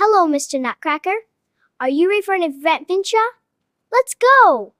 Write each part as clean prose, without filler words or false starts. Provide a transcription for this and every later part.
Hello, Mr. Nutcracker. Are you ready for an adventure? Let's go!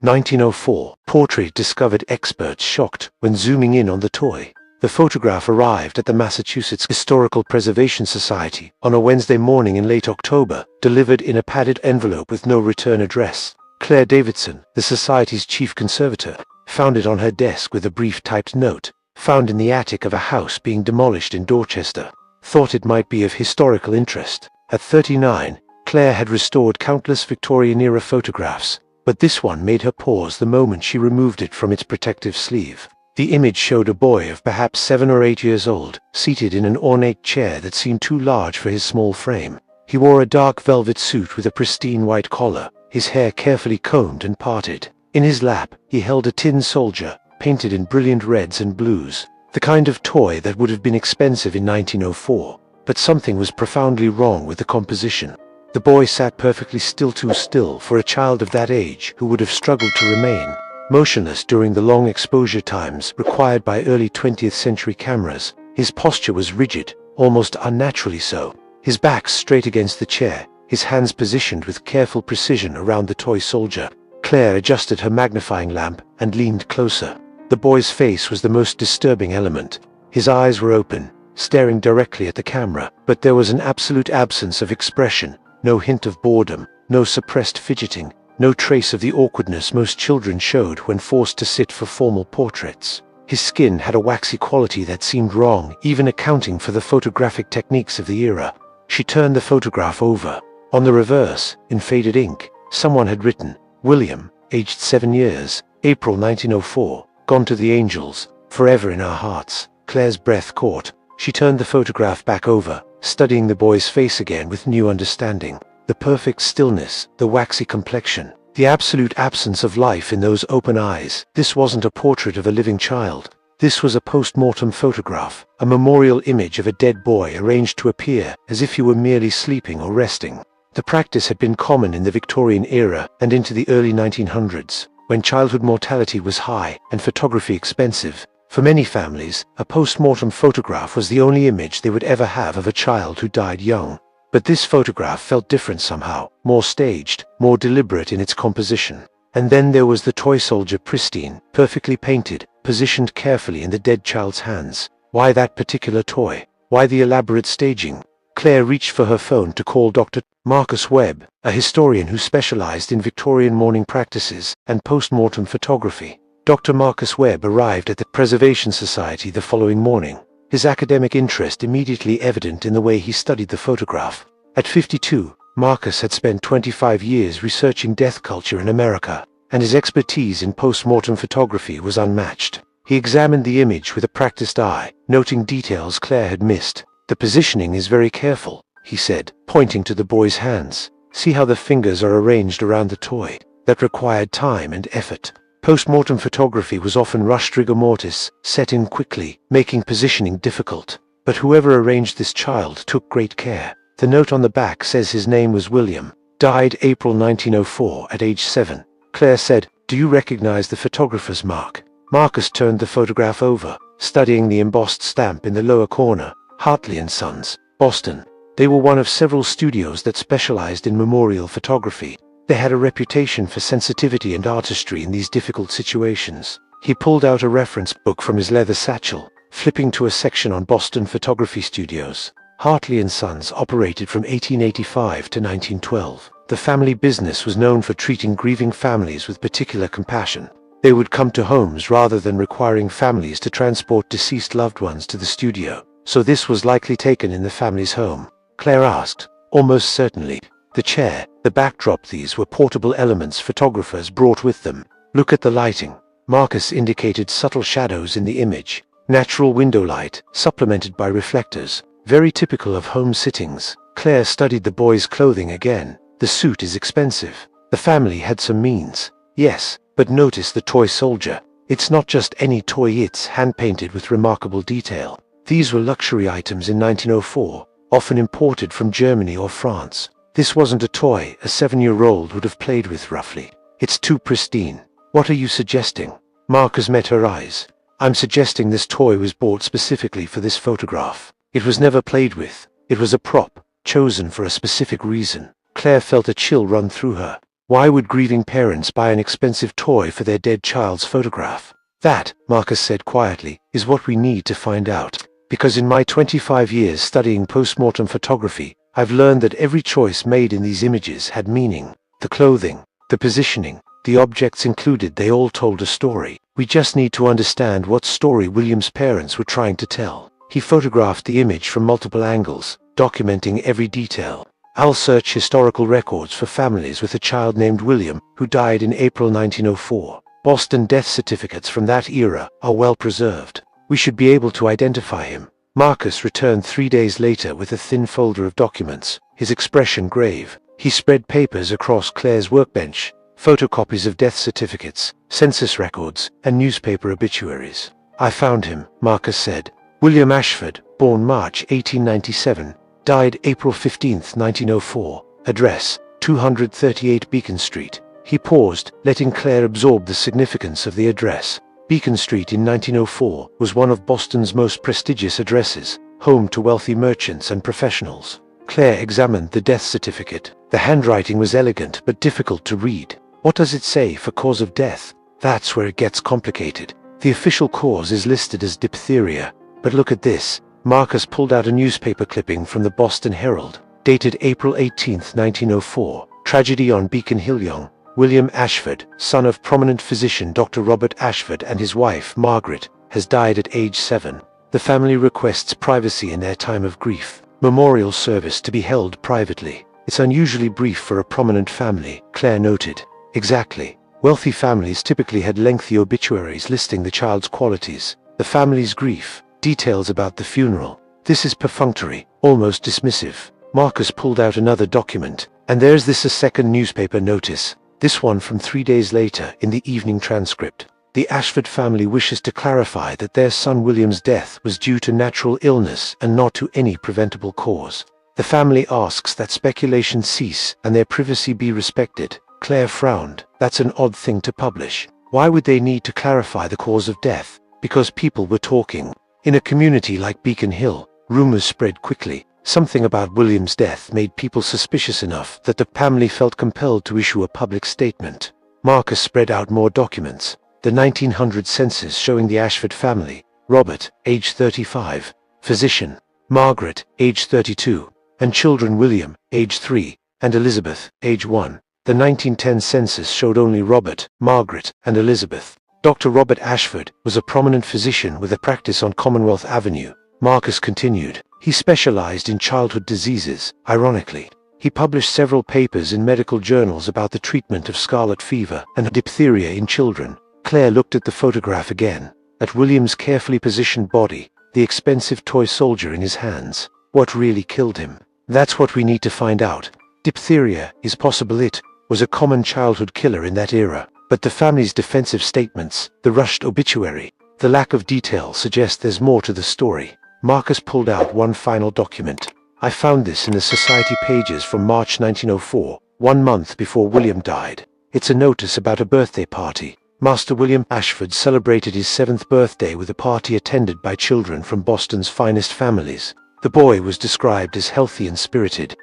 1904. Portrait discovered. Experts shocked when zooming in on the toy. The photograph arrived at the Massachusetts Historical Preservation Society on a Wednesday morning in late October, delivered in a padded envelope with no return address. Claire Davidson, the Society's chief conservator, found it on her desk with a brief typed note, found in the attic of a house being demolished in Dorchester. Thought it might be of historical interest. At 39, Claire had restored countless Victorian-era photographs, but this one made her pause the moment she removed it from its protective sleeve. The image showed a boy of perhaps 7 or 8 years old, seated in an ornate chair that seemed too large for his small frame. He wore a dark velvet suit with a pristine white collar, his hair carefully combed and parted. In his lap, he held a tin soldier, painted in brilliant reds and blues, the kind of toy that would have been expensive in 1904. But something was profoundly wrong with the composition. The boy sat perfectly still, too still for a child of that age who would have struggled to remain motionless during the long exposure times required by early 20th century cameras. His posture was rigid, almost unnaturally so, his back straight against the chair, his hands positioned with careful precision around the toy soldier. Claire adjusted her magnifying lamp and leaned closer. The boy's face was the most disturbing element. His eyes were open, staring directly at the camera, but there was an absolute absence of expression, no hint of boredom, no suppressed fidgeting, no trace of the awkwardness most children showed when forced to sit for formal portraits. His skin had a waxy quality that seemed wrong, even accounting for the photographic techniques of the era. She turned the photograph over. On the reverse, in faded ink, someone had written, "William, aged 7 years, April 1904, gone to the angels, forever in our hearts." Claire's breath caught. She turned the photograph back over, studying the boy's face again with new understanding. The perfect stillness, the waxy complexion, the absolute absence of life in those open eyes. This wasn't a portrait of a living child. This was a post-mortem photograph, a memorial image of a dead boy arranged to appear as if he were merely sleeping or resting. The practice had been common in the Victorian era and into the early 1900s, when childhood mortality was high and photography expensive. For many families, a post-mortem photograph was the only image they would ever have of a child who died young. But this photograph felt different somehow, more staged, more deliberate in its composition. And then there was the toy soldier, pristine, perfectly painted, positioned carefully in the dead child's hands. Why that particular toy? Why the elaborate staging? Claire reached for her phone to call Dr. Marcus Webb, a historian who specialized in Victorian mourning practices and post-mortem photography. Dr. Marcus Webb arrived at the Preservation Society the following morning, his academic interest immediately evident in the way he studied the photograph. At 52, Marcus had spent 25 years researching death culture in America, and his expertise in post-mortem photography was unmatched. He examined the image with a practiced eye, noting details Claire had missed. "The positioning is very careful," he said, pointing to the boy's hands. "See how the fingers are arranged around the toy. That required time and effort." Post-mortem photography was often rushed rigor mortis, set in quickly, making positioning difficult. But whoever arranged this child took great care. The note on the back says his name was William, died April 1904 at age 7. Claire said, "Do you recognize the photographer's mark?" Marcus turned the photograph over, studying the embossed stamp in the lower corner, Hartley & Sons, Boston. They were one of several studios that specialized in memorial photography. They had a reputation for sensitivity and artistry in these difficult situations. He pulled out a reference book from his leather satchel, flipping to a section on Boston photography studios. Hartley & Sons operated from 1885 to 1912. The family business was known for treating grieving families with particular compassion. They would come to homes rather than requiring families to transport deceased loved ones to the studio. So this was likely taken in the family's home. Claire asked, "Almost certainly." The chair, the backdrop, these were portable elements photographers brought with them. "Look at the lighting." Marcus indicated subtle shadows in the image. Natural window light, supplemented by reflectors. Very typical of home sittings. Claire studied the boy's clothing again. The suit is expensive. The family had some means. Yes, but notice the toy soldier. It's not just any toy, it's hand-painted with remarkable detail. These were luxury items in 1904, often imported from Germany or France. This wasn't a toy a 7-year-old would have played with roughly. It's too pristine. What are you suggesting? Marcus met her eyes. "I'm suggesting this toy was bought specifically for this photograph. It was never played with. It was a prop, chosen for a specific reason. Claire felt a chill run through her. Why would grieving parents buy an expensive toy for their dead child's photograph? That, Marcus said quietly, is what we need to find out. Because in my 25 years studying postmortem photography, I've learned that every choice made in these images had meaning. The clothing, the positioning, the objects included, they all told a story. We just need to understand what story William's parents were trying to tell. He photographed the image from multiple angles, documenting every detail. I'll search historical records for families with a child named William, who died in April 1904. Boston death certificates from that era are well preserved. We should be able to identify him. Marcus returned 3 days later with a thin folder of documents, his expression grave. He spread papers across Claire's workbench, photocopies of death certificates, census records, and newspaper obituaries. I found him, Marcus said. William Ashford, born March 1897, died April 15, 1904. Address, 238 Beacon Street. He paused, letting Claire absorb the significance of the address. Beacon Street in 1904 was one of Boston's most prestigious addresses, home to wealthy merchants and professionals. Claire examined the death certificate. The handwriting was elegant but difficult to read. What does it say for cause of death? That's where it gets complicated. The official cause is listed as diphtheria. But look at this. Marcus pulled out a newspaper clipping from the Boston Herald, dated April 18, 1904. Tragedy on Beacon Hill. Young William Ashford, son of prominent physician Dr. Robert Ashford and his wife Margaret, has died at age 7. The family requests privacy in their time of grief. Memorial service to be held privately. It's unusually brief for a prominent family, Claire noted. Exactly. Wealthy families typically had lengthy obituaries listing the child's qualities, the family's grief, details about the funeral. This is perfunctory, almost dismissive. Marcus pulled out another document, and there's this a second newspaper notice. This one from 3 days later in the evening transcript. The Ashford family wishes to clarify that their son William's death was due to natural illness and not to any preventable cause. The family asks that speculation cease and their privacy be respected. Claire frowned. That's an odd thing to publish. Why would they need to clarify the cause of death? Because people were talking. In a community like Beacon Hill, rumors spread quickly. Something about William's death made people suspicious enough that the family felt compelled to issue a public statement. Marcus spread out more documents. The 1900 census showing the Ashford family. Robert, age 35, physician. Margaret, age 32, and children William, age 3, and Elizabeth, age 1. The 1910 census showed only Robert, Margaret, and Elizabeth. Dr. Robert Ashford was a prominent physician with a practice on Commonwealth Avenue. Marcus continued. He specialized in childhood diseases, ironically. He published several papers in medical journals about the treatment of scarlet fever and diphtheria in children. Claire looked at the photograph again, at William's carefully positioned body, the expensive toy soldier in his hands. What really killed him? That's what we need to find out. Diphtheria is possible. It was a common childhood killer in that era. But the family's defensive statements, the rushed obituary, the lack of detail suggest there's more to the story. Marcus pulled out one final document. I found this in the society pages from March 1904, 1 month before William died. It's a notice about a birthday party. Master William Ashford celebrated his 7th birthday with a party attended by children from Boston's finest families. The boy was described as healthy and spirited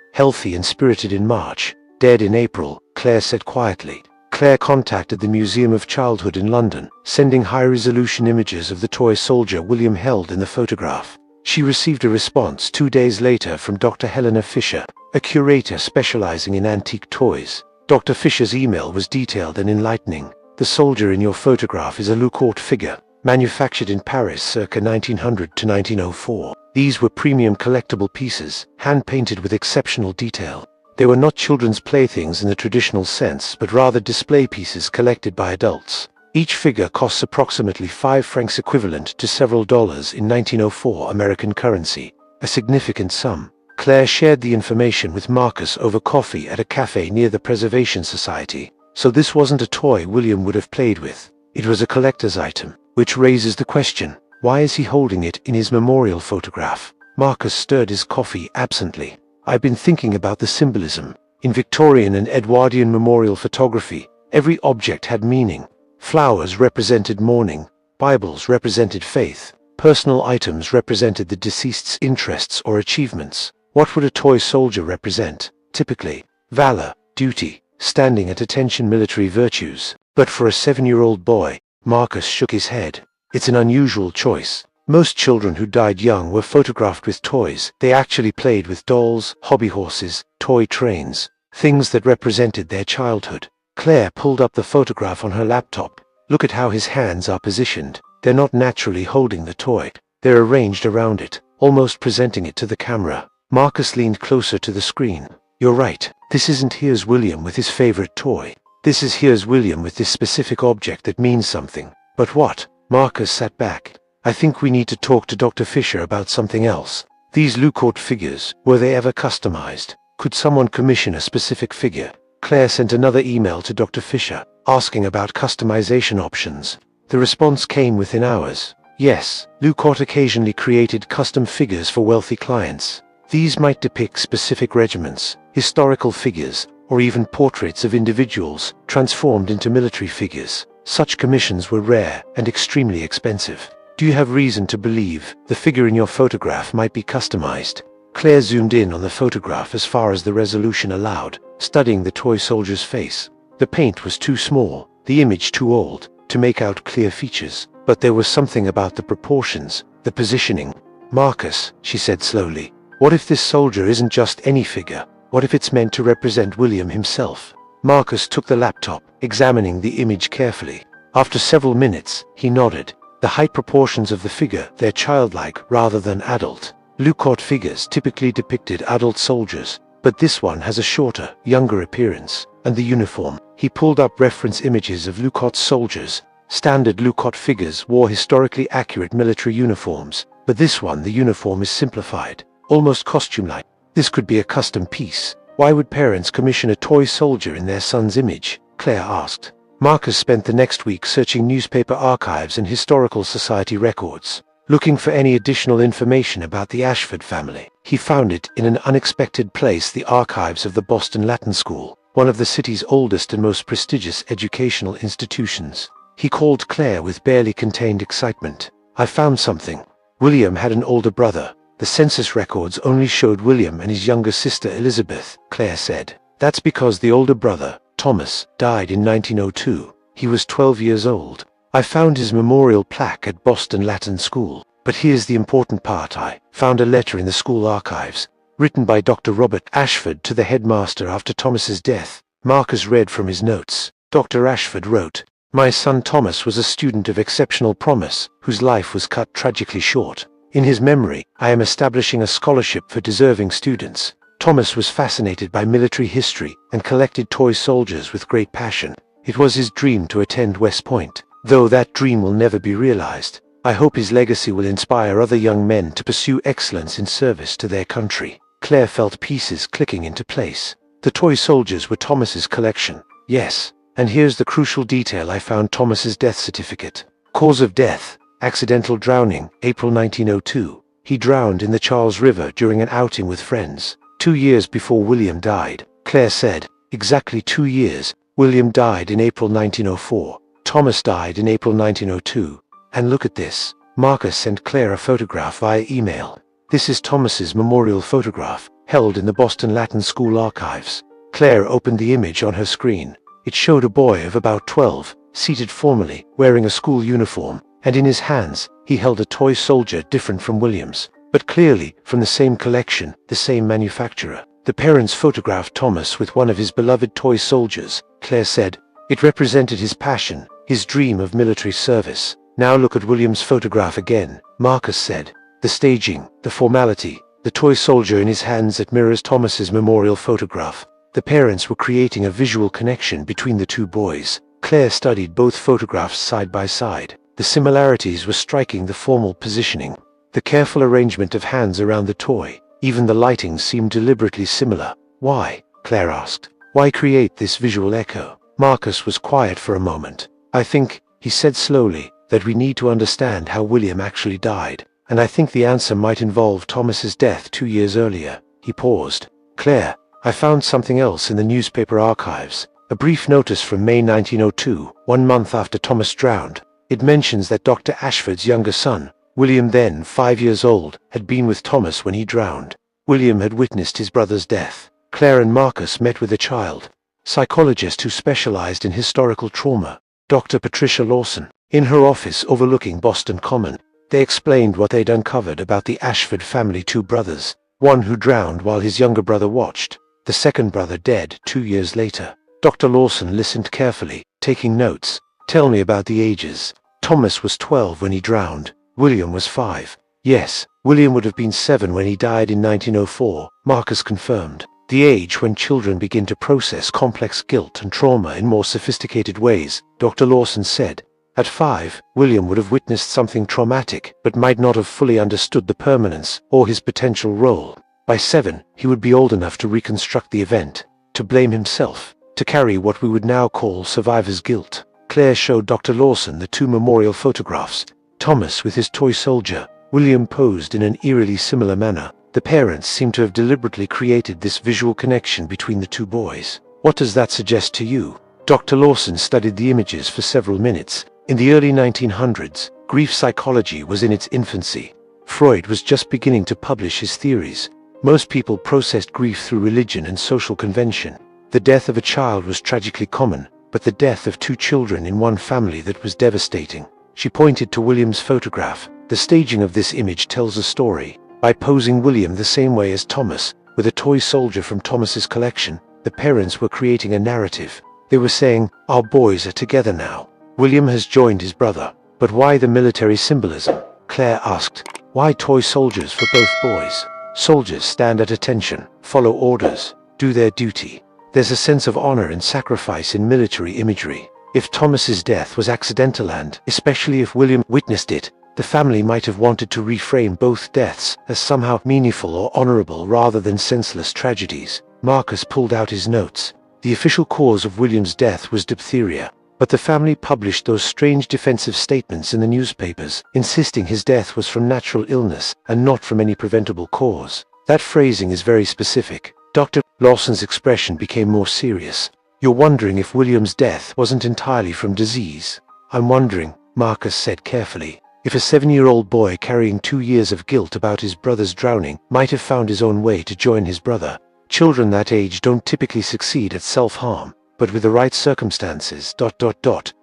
in March, dead in April, Claire said quietly. Claire contacted the Museum of Childhood in London, sending high-resolution images of the toy soldier William held in the photograph. She received a response 2 days later from Dr. Helena Fisher, a curator specializing in antique toys. Dr. Fisher's email was detailed and enlightening. The soldier in your photograph is a Loucourt figure, manufactured in Paris circa 1900 to 1904. These were premium collectible pieces, hand-painted with exceptional detail. They were not children's playthings in the traditional sense, but rather display pieces collected by adults. Each figure costs approximately 5 francs, equivalent to several dollars in 1904 American currency, a significant sum. Claire shared the information with Marcus over coffee at a cafe near the Preservation Society. So this wasn't a toy William would have played with. It was a collector's item, which raises the question, why is he holding it in his memorial photograph? Marcus stirred his coffee absently. I've been thinking about the symbolism. In Victorian and Edwardian memorial photography, every object had meaning. Flowers represented mourning, Bibles represented faith, personal items represented the deceased's interests or achievements. What would a toy soldier represent? Typically, valor, duty, standing at attention, military virtues. But for a 7-year-old boy, Marcus shook his head. It's an unusual choice. Most children who died young were photographed with toys. They actually played with dolls, hobby horses, toy trains, things that represented their childhood. Claire pulled up the photograph on her laptop. Look at how his hands are positioned. They're not naturally holding the toy. They're arranged around it, almost presenting it to the camera. Marcus leaned closer to the screen. You're right. This isn't Here's William with his favorite toy. This is Here's William with this specific object that means something. But what? Marcus sat back. I think we need to talk to Dr. Fisher about something else. These Lucourt figures, were they ever customized? Could someone commission a specific figure? Claire sent another email to Dr. Fisher, asking about customization options. The response came within hours. Yes, Lucourt occasionally created custom figures for wealthy clients. These might depict specific regiments, historical figures, or even portraits of individuals, transformed into military figures. Such commissions were rare and extremely expensive. Do you have reason to believe the figure in your photograph might be customized? Claire zoomed in on the photograph as far as the resolution allowed, studying the toy soldier's face. The paint was too small, the image too old, to make out clear features, but there was something about the proportions, the positioning. Marcus, she said slowly, what if this soldier isn't just any figure? What if it's meant to represent William himself? Marcus took the laptop, examining the image carefully. After several minutes, he nodded. The height proportions of the figure, they're childlike rather than adult. Lucourt figures typically depicted adult soldiers, but this one has a shorter, younger appearance. And the uniform. He pulled up reference images of Lucourt soldiers. Standard Lucourt figures wore historically accurate military uniforms, but this one, the uniform is simplified, almost costume-like. This could be a custom piece. Why would parents commission a toy soldier in their son's image? Claire asked. Marcus spent the next week searching newspaper archives and historical society records, looking for any additional information about the Ashford family. He found it in an unexpected place: the archives of the Boston Latin School, one of the city's oldest and most prestigious educational institutions. He called Claire with barely contained excitement. I found something. William had an older brother. The census records only showed William and his younger sister Elizabeth, Claire said. That's because the older brother, Thomas, died in 1902. He was 12 years old. I found his memorial plaque at Boston Latin School. But here's the important part. I found a letter in the school archives, written by Dr. Robert Ashford to the headmaster after Thomas's death. Marcus read from his notes. Dr. Ashford wrote, "My son Thomas was a student of exceptional promise, whose life was cut tragically short. In his memory, I am establishing a scholarship for deserving students. Thomas was fascinated by military history and collected toy soldiers with great passion. It was his dream to attend West Point. Though that dream will never be realized, I hope his legacy will inspire other young men to pursue excellence in service to their country." Claire felt pieces clicking into place. The toy soldiers were Thomas's collection. Yes, and here's the crucial detail. I found Thomas's death certificate. Cause of death: accidental drowning, April 1902. He drowned in the Charles River during an outing with friends. 2 years before William died. Claire said, exactly 2 years. William died in April 1904. Thomas died in April 1902. And look at this. Marcus sent Claire a photograph via email. This is Thomas's memorial photograph, held in the Boston Latin School archives. Claire opened the image on her screen. It showed a boy of about 12, seated formally, wearing a school uniform, and in his hands, he held a toy soldier different from William's, but clearly from the same collection, the same manufacturer. The parents photographed Thomas with one of his beloved toy soldiers, Claire said. It represented his passion, his dream of military service. Now look at William's photograph again, Marcus said. The staging, the formality, the toy soldier in his hands that mirrors Thomas's memorial photograph. The parents were creating a visual connection between the two boys. Claire studied both photographs side by side. The similarities were striking: the formal positioning, the careful arrangement of hands around the toy. Even the lighting seemed deliberately similar. Why? Claire asked. Why create this visual echo? Marcus was quiet for a moment. I think, he said slowly, that we need to understand how William actually died. And I think the answer might involve Thomas's death 2 years earlier. He paused. Claire, I found something else in the newspaper archives. A brief notice from May 1902, 1 month after Thomas drowned. It mentions that Dr. Ashford's younger son, William, then 5 years old, had been with Thomas when he drowned. William had witnessed his brother's death. Claire and Marcus met with a child psychologist who specialized in historical trauma, Dr. Patricia Lawson, in her office overlooking Boston Common. They explained what they'd uncovered about the Ashford family: two brothers, one who drowned while his younger brother watched, the second brother dead 2 years later. Dr. Lawson listened carefully, taking notes. "Tell me about the ages." "Thomas was 12 when he drowned. William was 5. "Yes, William would have been 7 when he died in 1904, Marcus confirmed. "The age when children begin to process complex guilt and trauma in more sophisticated ways," Dr. Lawson said. "At 5, William would have witnessed something traumatic, but might not have fully understood the permanence or his potential role. By 7, he would be old enough to reconstruct the event, to blame himself, to carry what we would now call survivor's guilt." Claire showed Dr. Lawson the 2 memorial photographs. Thomas with his toy soldier, William posed in an eerily similar manner. The parents seem to have deliberately created this visual connection between the 2 boys. "What does that suggest to you?" Dr. Lawson studied the images for several minutes. In the early 1900s, grief psychology was in its infancy. Freud was just beginning to publish his theories. Most people processed grief through religion and social convention. The death of a child was tragically common, but the death of 2 children in one family, that was devastating. She pointed to William's photograph. The staging of this image tells a story. By posing William the same way as Thomas, with a toy soldier from Thomas's collection, the parents were creating a narrative. They were saying, "Our boys are together now. William has joined his brother." "But why the military symbolism?" Claire asked. "Why toy soldiers for both boys?" "Soldiers stand at attention, follow orders, do their duty. There's a sense of honor and sacrifice in military imagery. If Thomas's death was accidental, and especially if William witnessed it, the family might have wanted to reframe both deaths as somehow meaningful or honorable rather than senseless tragedies." Marcus pulled out his notes. The official cause of William's death was diphtheria, but the family published those strange defensive statements in the newspapers, insisting his death was from natural illness and not from any preventable cause. That phrasing is very specific. Dr. Lawson's expression became more serious. "You're wondering if William's death wasn't entirely from disease?" "I'm wondering," Marcus said carefully, "if a 7-year-old boy carrying 2 years of guilt about his brother's drowning might have found his own way to join his brother. Children that age don't typically succeed at self-harm, but with the right circumstances...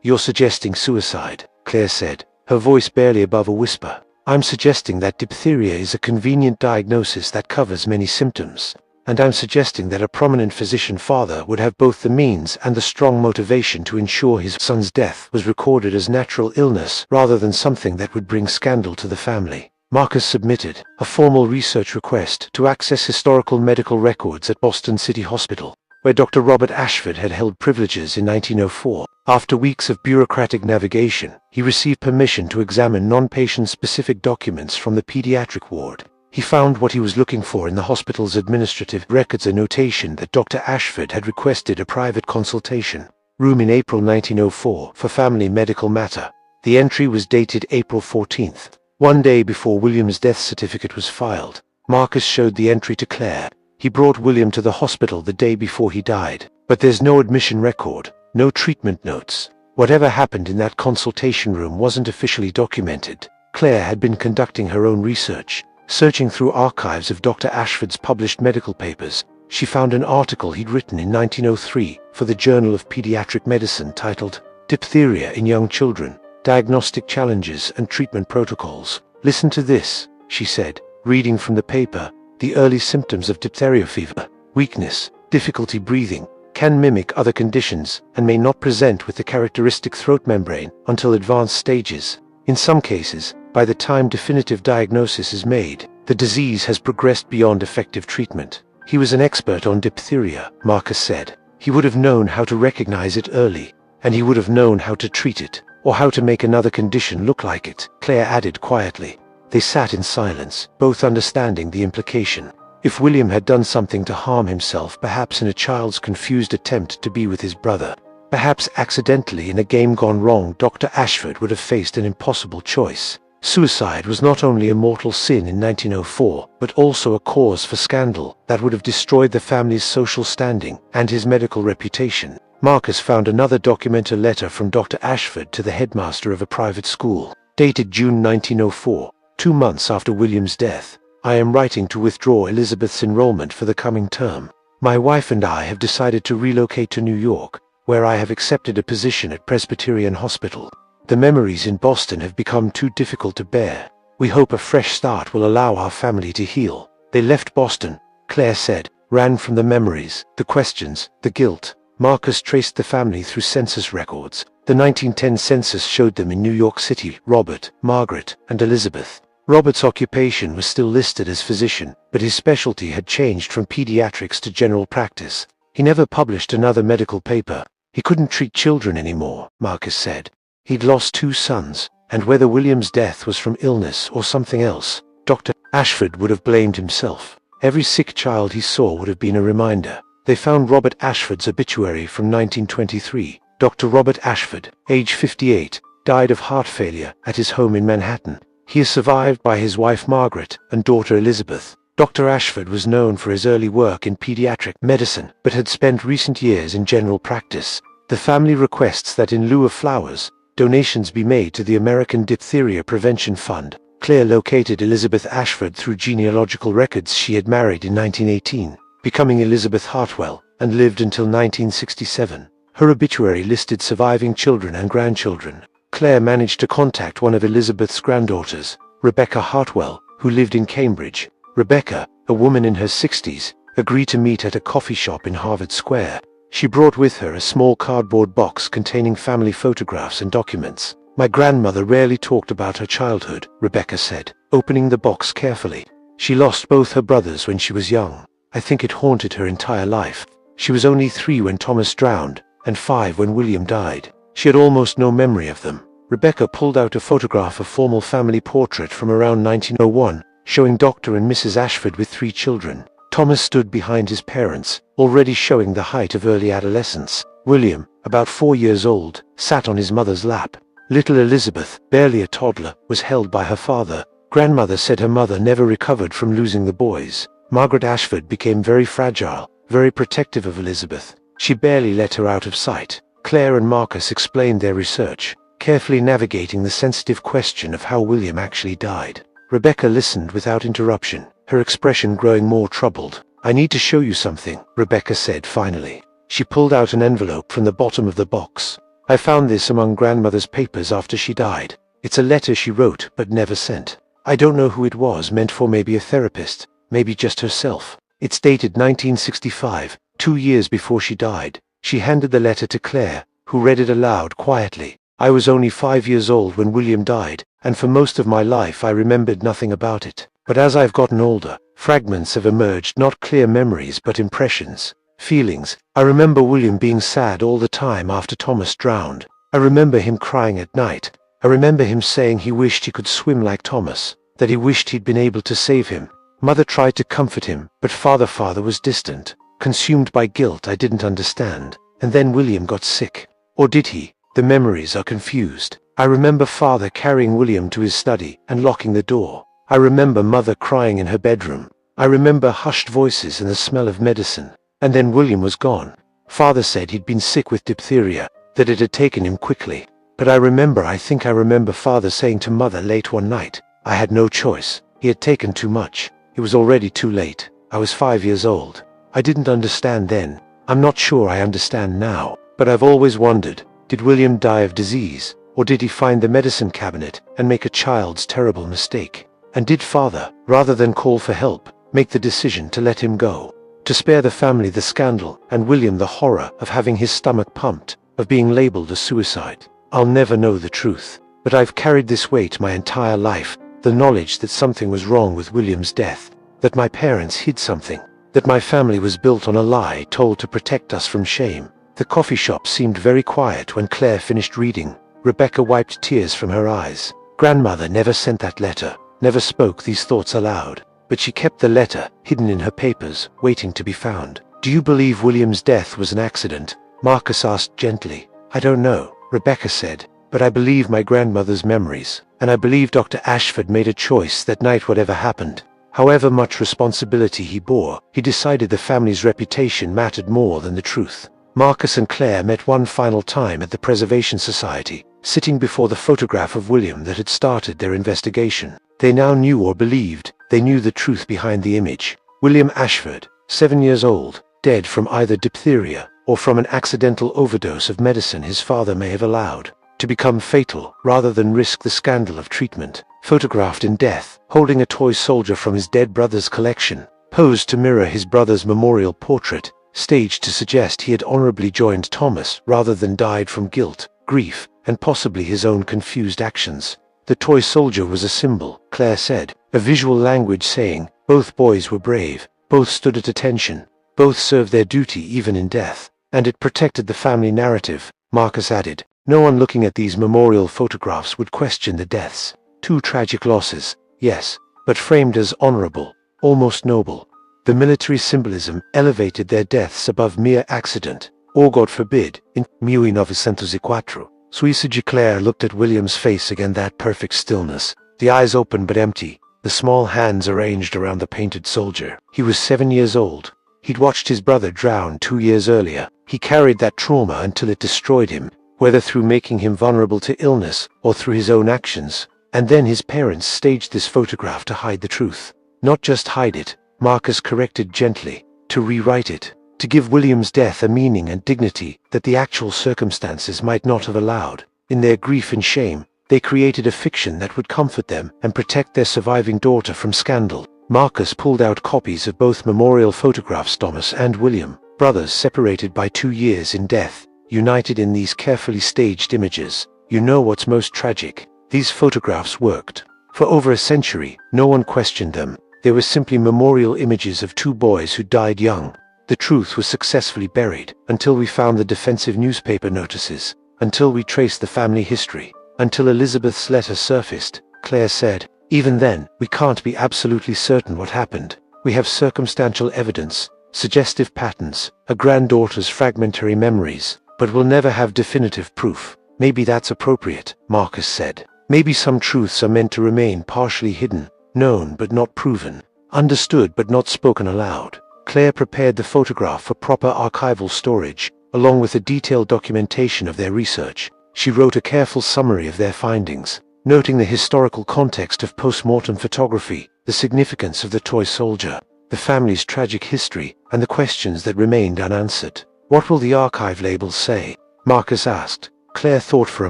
"You're suggesting suicide," Claire said, her voice barely above a whisper. "I'm suggesting that diphtheria is a convenient diagnosis that covers many symptoms. And I'm suggesting that a prominent physician father would have both the means and the strong motivation to ensure his son's death was recorded as natural illness rather than something that would bring scandal to the family." Marcus submitted a formal research request to access historical medical records at Boston City Hospital, where Dr. Robert Ashford had held privileges in 1904. After weeks of bureaucratic navigation, he received permission to examine non-patient specific documents from the pediatric ward. He found what he was looking for in the hospital's administrative records: a notation that Dr. Ashford had requested a private consultation room in April 1904 for family medical matter. The entry was dated April 14th, 1 day before William's death certificate was filed. Marcus showed the entry to Claire. He brought William to the hospital the day before he died, but there's no admission record, no treatment notes. Whatever happened in that consultation room wasn't officially documented. Claire had been conducting her own research. Searching through archives of Dr. Ashford's published medical papers, she found an article he'd written in 1903 for the Journal of Pediatric Medicine titled "Diphtheria in Young Children: Diagnostic Challenges and Treatment Protocols." "Listen to this," she said, reading from the paper. "The early symptoms of diphtheria: fever, weakness, difficulty breathing, can mimic other conditions and may not present with the characteristic throat membrane until advanced stages. In some cases, by the time definitive diagnosis is made, the disease has progressed beyond effective treatment." He was an expert on diphtheria, Marcus said. He would have known how to recognize it early, and he would have known how to treat it, or how to make another condition look like it, Claire added quietly. They sat in silence, both understanding the implication. If William had done something to harm himself, perhaps in a child's confused attempt to be with his brother, perhaps accidentally in a game gone wrong, Dr. Ashford would have faced an impossible choice. Suicide was not only a mortal sin in 1904, but also a cause for scandal that would have destroyed the family's social standing and his medical reputation. Marcus found another documented letter from Dr. Ashford to the headmaster of a private school, dated June 1904, 2 months after William's death. I am writing to withdraw Elizabeth's enrollment for the coming term. My wife and I have decided to relocate to New York, where I have accepted a position at Presbyterian Hospital. The memories in Boston have become too difficult to bear. We hope a fresh start will allow our family to heal. They left Boston, Claire said, ran from the memories, the questions, the guilt. Marcus traced the family through census records. The 1910 census showed them in New York City: Robert, Margaret, and Elizabeth. Robert's occupation was still listed as physician, but his specialty had changed from pediatrics to general practice. He never published another medical paper. He couldn't treat children anymore, Marcus said. He'd lost 2 sons, and whether William's death was from illness or something else, Dr. Ashford would have blamed himself. Every sick child he saw would have been a reminder. They found Robert Ashford's obituary from 1923. Dr. Robert Ashford, age 58, died of heart failure at his home in Manhattan. He is survived by his wife Margaret and daughter Elizabeth. Dr. Ashford was known for his early work in pediatric medicine, but had spent recent years in general practice. The family requests that in lieu of flowers, donations be made to the American Diphtheria Prevention Fund. Claire located Elizabeth Ashford through genealogical records. She had married in 1918, becoming Elizabeth Hartwell, and lived until 1967. Her obituary listed surviving children and grandchildren. Claire managed to contact one of Elizabeth's granddaughters, Rebecca Hartwell, who lived in Cambridge. Rebecca, a woman in her 60s, agreed to meet at a coffee shop in Harvard Square. She brought with her a small cardboard box containing family photographs and documents. My grandmother rarely talked about her childhood, Rebecca said, opening the box carefully. She lost both her brothers when she was young. I think it haunted her entire life. She was only 3 when Thomas drowned, and 5 when William died. She had almost no memory of them. Rebecca pulled out a photograph, a formal family portrait from around 1901, showing Dr. and Mrs. Ashford with 3 children. Thomas stood behind his parents, already showing the height of early adolescence. William, about 4 years old, sat on his mother's lap. Little Elizabeth, barely a toddler, was held by her father. Grandmother said her mother never recovered from losing the boys. Margaret Ashford became very fragile, very protective of Elizabeth. She barely let her out of sight. Claire and Marcus explained their research, carefully navigating the sensitive question of how William actually died. Rebecca listened without interruption, her expression growing more troubled. "I need to show you something," Rebecca said finally. She pulled out an envelope from the bottom of the box. "I found this among grandmother's papers after she died. It's a letter she wrote but never sent. I don't know who it was meant for, maybe a therapist, maybe just herself. It's dated 1965, 2 years before she died." She handed the letter to Claire, who read it aloud quietly. "I was only 5 years old when William died, and for most of my life I remembered nothing about it. But as I've gotten older, fragments have emerged, not clear memories but impressions, feelings. I remember William being sad all the time after Thomas drowned. I remember him crying at night. I remember him saying he wished he could swim like Thomas, that he wished he'd been able to save him. Mother tried to comfort him, but father was distant, consumed by guilt I didn't understand. And then William got sick. Or did he? The memories are confused. I remember father carrying William to his study and locking the door. I remember mother crying in her bedroom. I remember hushed voices and the smell of medicine. And then William was gone. Father said he'd been sick with diphtheria, that it had taken him quickly. But I think I remember father saying to mother late one night, I had no choice. He had taken too much. It was already too late. I was 5 years old. I didn't understand then. I'm not sure I understand now. But I've always wondered, did William die of disease? Or did he find the medicine cabinet and make a child's terrible mistake? And did father, rather than call for help, make the decision to let him go? To spare the family the scandal, and William the horror of having his stomach pumped, of being labeled a suicide? I'll never know the truth. But I've carried this weight my entire life, the knowledge that something was wrong with William's death, that my parents hid something, that my family was built on a lie told to protect us from shame. The coffee shop seemed very quiet when Claire finished reading. Rebecca wiped tears from her eyes. Grandmother never sent that letter, never spoke these thoughts aloud, but she kept the letter, hidden in her papers, waiting to be found. "Do you believe William's death was an accident?" Marcus asked gently. "I don't know," Rebecca said, "but I believe my grandmother's memories, and I believe Dr. Ashford made a choice that night. Whatever happened, however much responsibility he bore, he decided the family's reputation mattered more than the truth." Marcus and Claire met one final time at the Preservation Society, sitting before the photograph of William that had started their investigation. They now knew, or believed, They knew the truth behind the image. William Ashford, 7 years old, dead from either diphtheria or from an accidental overdose of medicine his father may have allowed to become fatal rather than risk the scandal of treatment. Photographed in death, holding a toy soldier from his dead brother's collection, posed to mirror his brother's memorial portrait, staged to suggest he had honorably joined Thomas rather than died from guilt, grief, and possibly his own confused actions. The toy soldier was a symbol, Claire said, a visual language saying, both boys were brave, both stood at attention, both served their duty even in death, and it protected the family narrative. Marcus added, no one looking at these memorial photographs would question the deaths. 2 tragic losses, yes, but framed as honorable, almost noble. The military symbolism elevated their deaths above mere accident, or God forbid, in 1904. Suicide. Claire looked at William's face again, that perfect stillness, the eyes open but empty, the small hands arranged around the painted soldier. He was 7 years old. He'd watched his brother drown 2 years earlier. He carried that trauma until it destroyed him, whether through making him vulnerable to illness or through his own actions. And then his parents staged this photograph to hide the truth. Not just hide it, Marcus corrected gently, to rewrite it, to give William's death a meaning and dignity that the actual circumstances might not have allowed. In their grief and shame, they created a fiction that would comfort them and protect their surviving daughter from scandal. Marcus pulled out copies of both memorial photographs. Thomas and William, brothers separated by 2 years in death, united in these carefully staged images. You know what's most tragic? These photographs worked. For over a century, no one questioned them. They were simply memorial images of 2 boys who died young. The truth was successfully buried, until we found the defensive newspaper notices, until we traced the family history, until Elizabeth's letter surfaced. Claire said, even then, we can't be absolutely certain what happened. We have circumstantial evidence, suggestive patterns, a granddaughter's fragmentary memories, but we'll never have definitive proof. Maybe that's appropriate, Marcus said. Maybe some truths are meant to remain partially hidden, known but not proven, understood but not spoken aloud. Claire prepared the photograph for proper archival storage, along with a detailed documentation of their research. She wrote a careful summary of their findings, noting the historical context of post-mortem photography, the significance of the toy soldier, the family's tragic history, and the questions that remained unanswered. What will the archive labels say? Marcus asked. Claire thought for a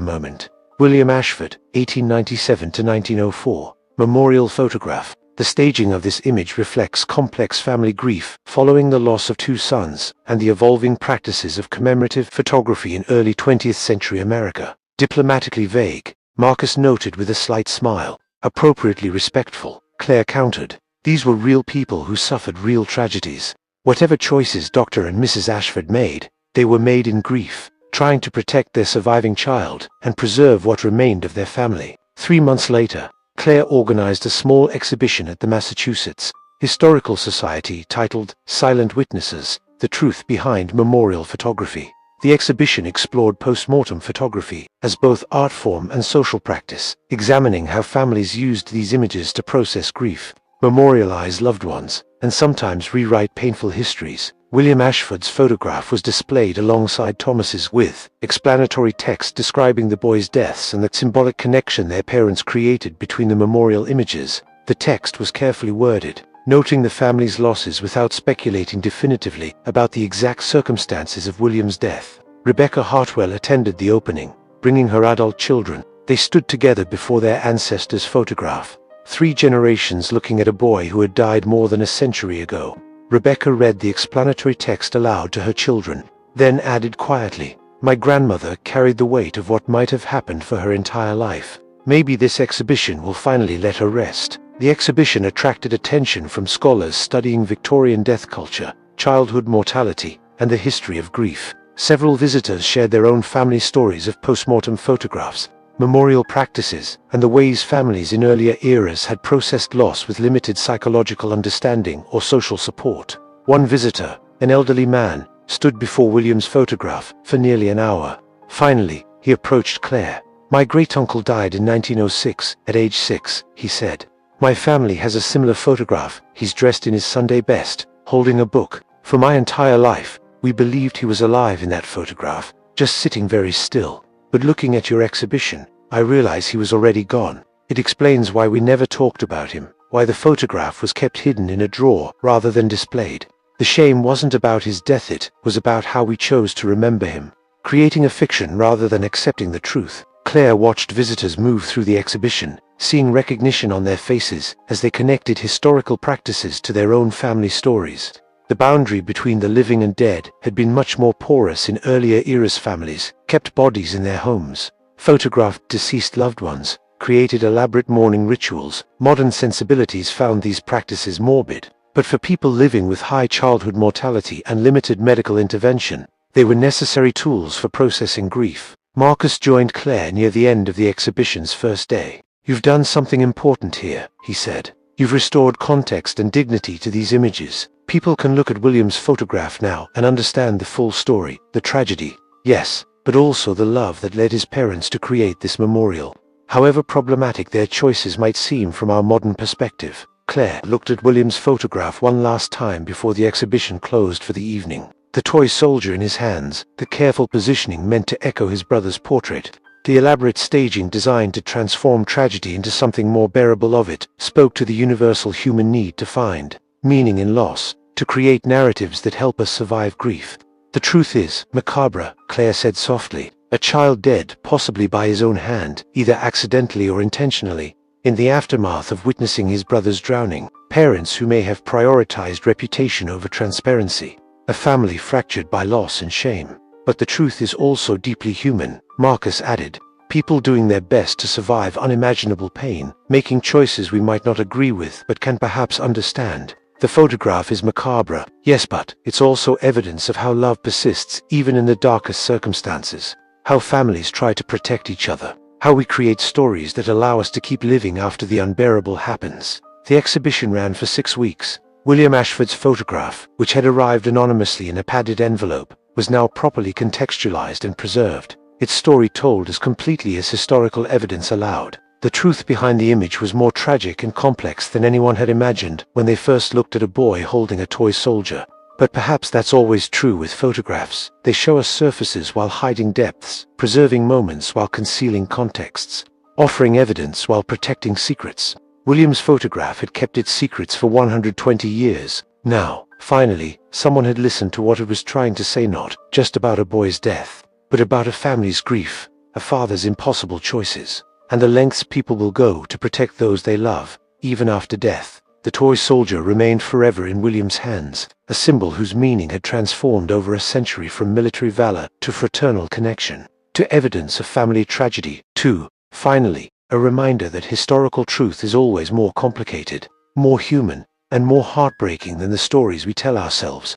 moment. William Ashford, 1897 to 1904. Memorial photograph. The staging of this image reflects complex family grief following the loss of 2 sons and the evolving practices of commemorative photography in early 20th century America. Diplomatically vague, Marcus noted with a slight smile. Appropriately respectful, Claire countered. These were real people who suffered real tragedies. Whatever choices Dr. and Mrs. Ashford made, they were made in grief, trying to protect their surviving child and preserve what remained of their family. 3 months later, Claire organized a small exhibition at the Massachusetts Historical Society titled Silent Witnesses: The Truth Behind Memorial Photography. The exhibition explored post-mortem photography as both art form and social practice, examining how families used these images to process grief, memorialize loved ones, and sometimes rewrite painful histories. William Ashford's photograph was displayed alongside Thomas's with explanatory text describing the boys' deaths and the symbolic connection their parents created between the memorial images. The text was carefully worded, noting the family's losses without speculating definitively about the exact circumstances of William's death. Rebecca Hartwell attended the opening, bringing her adult children. They stood together before their ancestors' photograph. 3 generations looking at a boy who had died more than a century ago. Rebecca read the explanatory text aloud to her children, then added quietly, "My grandmother carried the weight of what might have happened for her entire life. Maybe this exhibition will finally let her rest." The exhibition attracted attention from scholars studying Victorian death culture, childhood mortality, and the history of grief. Several visitors shared their own family stories of post-mortem photographs, memorial practices, and the ways families in earlier eras had processed loss with limited psychological understanding or social support. One visitor, an elderly man, stood before William's photograph for nearly an hour. Finally, he approached Claire. "My great-uncle died in 1906, at age 6, he said. "My family has a similar photograph. He's dressed in his Sunday best, holding a book. For my entire life, we believed he was alive in that photograph, just sitting very still. But looking at your exhibition, I realize he was already gone. It explains why we never talked about him, why the photograph was kept hidden in a drawer rather than displayed. The shame wasn't about his death, it was about how we chose to remember him. Creating a fiction rather than accepting the truth. Claire watched visitors move through the exhibition, seeing recognition on their faces as they connected historical practices to their own family stories. The boundary between the living and dead had been much more porous in earlier eras. Families kept bodies in their homes, photographed deceased loved ones, created elaborate mourning rituals. Modern sensibilities found these practices morbid, but for people living with high childhood mortality and limited medical intervention, they were necessary tools for processing grief. Marcus joined Claire near the end of the exhibition's first day. "You've done something important here," he said. "You've restored context and dignity to these images. People can look at William's photograph now and understand the full story, the tragedy, yes, but also the love that led his parents to create this memorial. However problematic their choices might seem from our modern perspective." Claire looked at William's photograph one last time before the exhibition closed for the evening. The toy soldier in his hands, the careful positioning meant to echo his brother's portrait, the elaborate staging designed to transform tragedy into something more bearable of it, spoke to the universal human need to find meaning in loss, to create narratives that help us survive grief. "The truth is macabre," Claire said softly. "A child dead, possibly by his own hand, either accidentally or intentionally, in the aftermath of witnessing his brother's drowning. Parents who may have prioritized reputation over transparency. A family fractured by loss and shame. But the truth is also deeply human," Marcus added. "People doing their best to survive unimaginable pain, making choices we might not agree with but can perhaps understand. The photograph is macabre, yes, but it's also evidence of how love persists even in the darkest circumstances. How families try to protect each other. How we create stories that allow us to keep living after the unbearable happens." The exhibition ran for 6 weeks. William Ashford's photograph, which had arrived anonymously in a padded envelope, was now properly contextualized and preserved, its story told as completely as historical evidence allowed. The truth behind the image was more tragic and complex than anyone had imagined when they first looked at a boy holding a toy soldier. But perhaps that's always true with photographs. They show us surfaces while hiding depths, preserving moments while concealing contexts, offering evidence while protecting secrets. William's photograph had kept its secrets for 120 years. Now, finally, someone had listened to what it was trying to say, not just about a boy's death, but about a family's grief, a father's impossible choices, and the lengths people will go to protect those they love, even after death. The toy soldier remained forever in William's hands, a symbol whose meaning had transformed over a century from military valor to fraternal connection, to evidence of family tragedy, to, finally, a reminder that historical truth is always more complicated, more human, and more heartbreaking than the stories we tell ourselves.